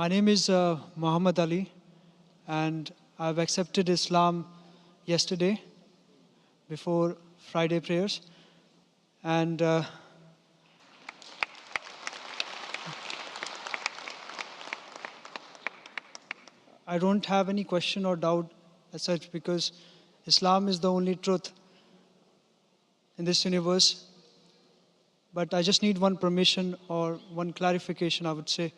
My name is Muhammad Ali, and I've accepted Islam yesterday before Friday prayers. And I don't have any question or doubt as such, because Islam is the only truth in this universe. But I just need one permission or one clarification, I would say,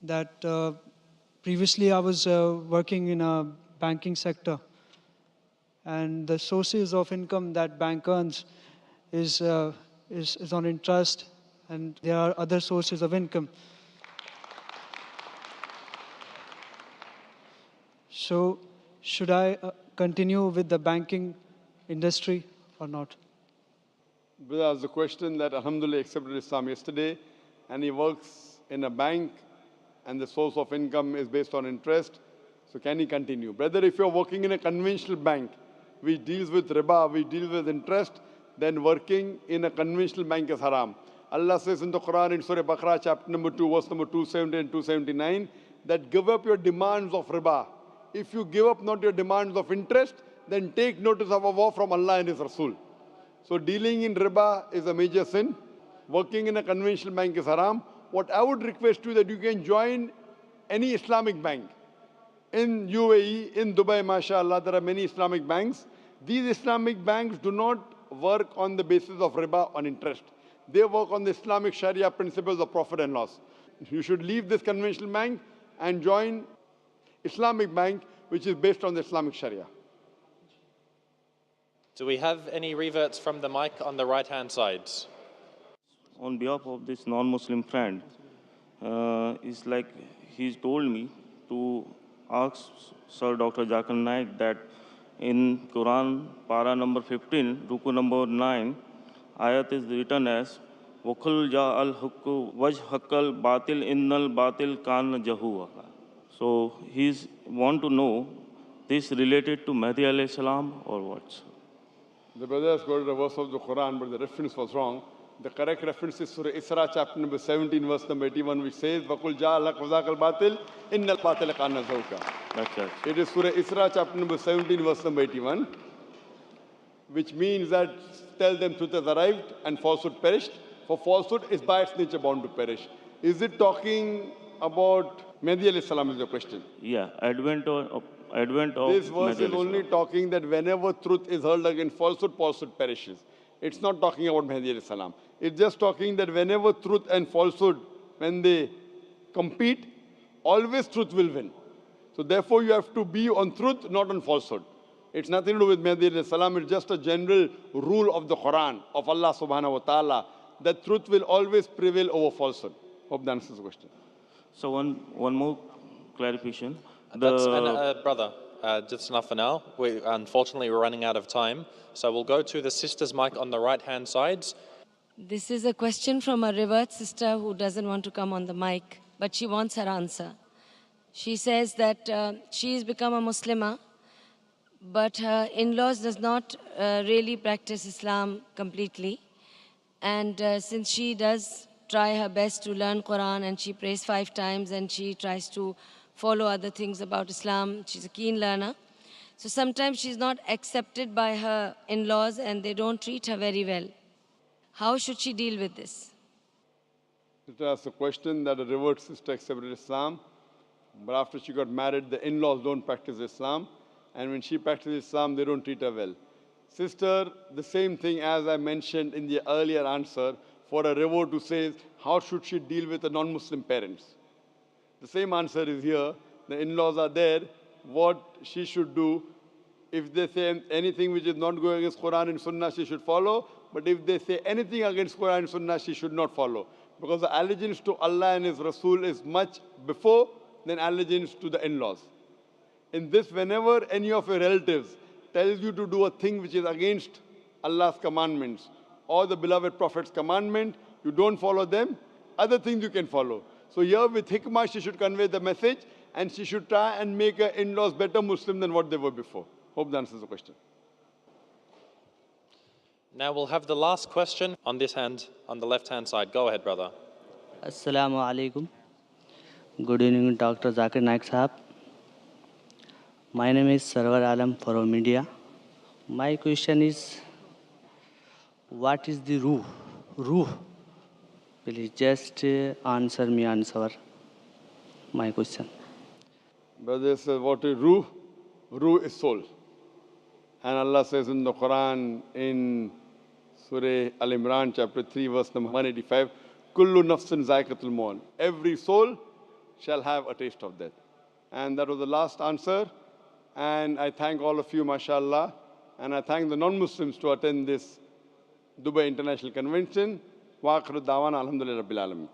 that previously I was working in a banking sector, and the sources of income that bank earns is on interest, and there are other sources of income. So should I continue with the banking industry or not? Brother asked the question that Alhamdulillah accepted Islam yesterday, and he works in a bank and the source of income is based on interest. So can he continue? Brother, if you're working in a conventional bank which deals with riba, which deals with interest, then working in a conventional bank is haram. Allah says in the Quran in Surah Baqarah chapter number 2 verse number 270 and 279 that give up your demands of riba. If you give up not your demands of interest, then take notice of a war from Allah and His Rasul. So dealing in riba is a major sin. Working in a conventional bank is haram. What I would request you that you can join any Islamic bank. In UAE, in Dubai, mashallah, there are many Islamic banks. These Islamic banks do not work on the basis of riba on interest. They work on the Islamic Sharia principles of profit and loss. You should leave this conventional bank and join Islamic bank, which is based on the Islamic Sharia. Do we have any reverts from the mic on the right-hand side? On behalf of this non-Muslim friend, it's like he's told me to ask Sir Dr. Zakir Naik that in Quran, para number 15, ruku number 9, ayat is written as وَقُلْ جَاءَ الْحُقُّ وَجْهَكَ الْبَاطِلِ إِنَّ الْبَاطِلَ كَانَ زَهُوقًا. So he's want to know this related to Mahdi alayhi salam or what? The brother has quoted a verse of the Quran, but the reference was wrong. The correct reference is Surah Isra, chapter number 17, verse number 81, which says, وَقُلْ جَاءَ الْحَقُّ وَزَهَقَ الْبَاطِلِ إِنَّ الْبَاطِلَ كَانَ زَهُوقًا. That's right. It is Surah Isra, chapter number 17, verse number 81, which means that tell them truth has arrived and falsehood perished. For falsehood is by its nature bound to perish. Is it talking about Mahdi alayhi salam is your question? Yeah, advent of This verse Mahdi is alayhi only salam. talking that whenever truth is hurled against falsehood, falsehood perishes. It's not talking about Mahdi alayhi salam. It's just talking that whenever truth and falsehood, when they compete, always truth will win. So therefore you have to be on truth, not on falsehood. It's nothing to do with Mahdi alayhi salam. It's just a general rule of the Quran, of Allah subhanahu wa ta'ala, that truth will always prevail over falsehood. Hope that answers the question. So one more clarification. Brother, just enough for now. Unfortunately, we're running out of time. So we'll go to the sister's mic on the right-hand side. This is a question from a revert sister who doesn't want to come on the mic, but she wants her answer. She says that she has become a Muslimah, but her in-laws does not really practice Islam completely. And since she does try her best to learn Quran, and she prays 5 times, and she tries to follow other things about Islam, she's a keen learner. So sometimes she's not accepted by her in-laws and they don't treat her very well. How should she deal with this? It asks a question that a revert sister accepted Islam, but after she got married, the in-laws don't practice Islam, and when she practices Islam, they don't treat her well. Sister, the same thing as I mentioned in the earlier answer, for a revert who says, how should she deal with the non-Muslim parents? The same answer is here. The in-laws are there. What she should do, if they say anything which is not going against Quran and Sunnah, she should follow. But if they say anything against Quran and Sunnah, she should not follow. Because the allegiance to Allah and His Rasul is much before than allegiance to the in-laws. In this, whenever any of your relatives tells you to do a thing which is against Allah's commandments or the beloved Prophet's commandment, you don't follow them, other things you can follow. So here with hikmah, she should convey the message, and she should try and make her in-laws better Muslim than what they were before. Hope that answers the question. Now we'll have the last question on this hand, on the left-hand side. Go ahead, brother. Assalamu alaikum. Good evening, Dr. Zakir Naik Sahab. My name is Sarwar Alam from India. My question is, what is the ruh? Ruh. Please just answer my question. Brother says, what is ruh? Ruh is soul. And Allah says in the Quran, in Surah Al-Imran, chapter 3, verse number 185, Kullu nafsin zaikatul maut. Every soul shall have a taste of death. And that was the last answer. And I thank all of you, mashallah. And I thank the non-Muslims to attend this Dubai International Convention. Wa akhiru da'wana alhamdulillah rabbil alamin.